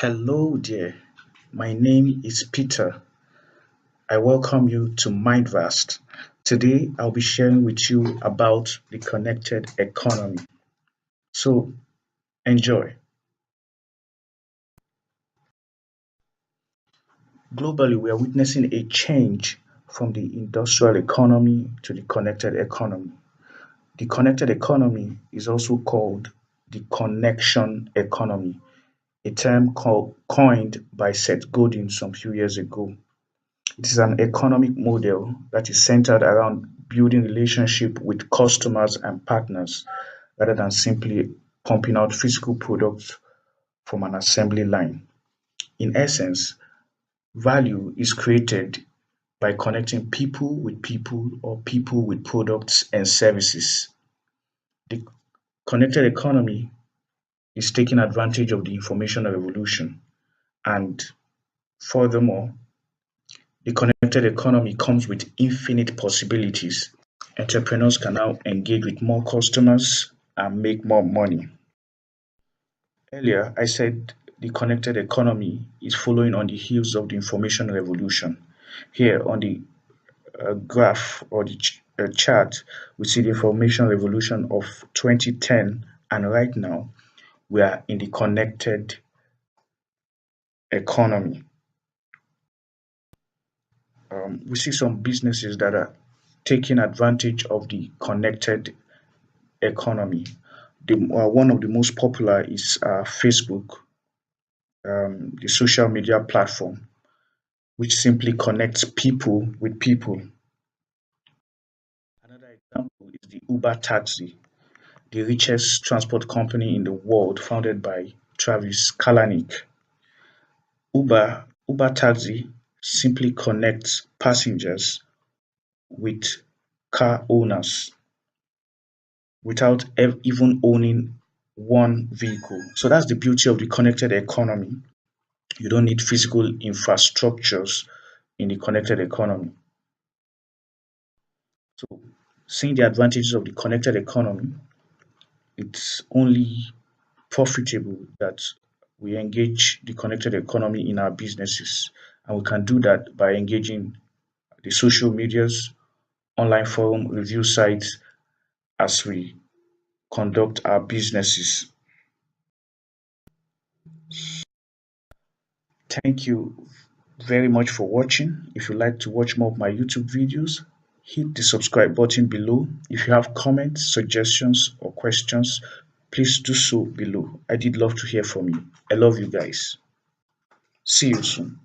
Hello there, my name is Peter. I welcome you to Mindvast. Today I'll be sharing with you about the connected economy. So enjoy. Globally, we are witnessing a change from the industrial economy to the connected economy. The connected economy is also called the connection economy, a term coined by Seth Godin some few years ago. It is an economic model that is centered around building relationship with customers and partners rather than simply pumping out physical products from an assembly line. In essence, value is created by connecting people or people with products and services. The connected economy is taking advantage of the information revolution, and furthermore, the connected economy comes with infinite possibilities. Entrepreneurs can now engage with more customers and make more money. Earlier, I said the connected economy is following on the heels of the information revolution. Here on the graph or the chart, we see the information revolution of 2010, and right now we are in the connected economy. We see some businesses that are taking advantage of the connected economy. One of the most popular is Facebook, the social media platform, which simply connects people with people. Another example is the Uber taxi, the richest transport company in the world, founded by Travis Kalanick. Uber taxi simply connects passengers with car owners without even owning one vehicle. So that's the beauty of the connected economy. You don't need physical infrastructures in the connected economy. So, seeing the advantages of the connected economy, it's only profitable that we engage the connected economy in our businesses. And we can do that by engaging the social medias, online forum, review sites as we conduct our businesses. Thank you very much for watching. If you'd like to watch more of my YouTube videos, hit the subscribe button below. If you have comments, suggestions, or questions, please do so below. I did love to hear from you. I love you guys. See you soon.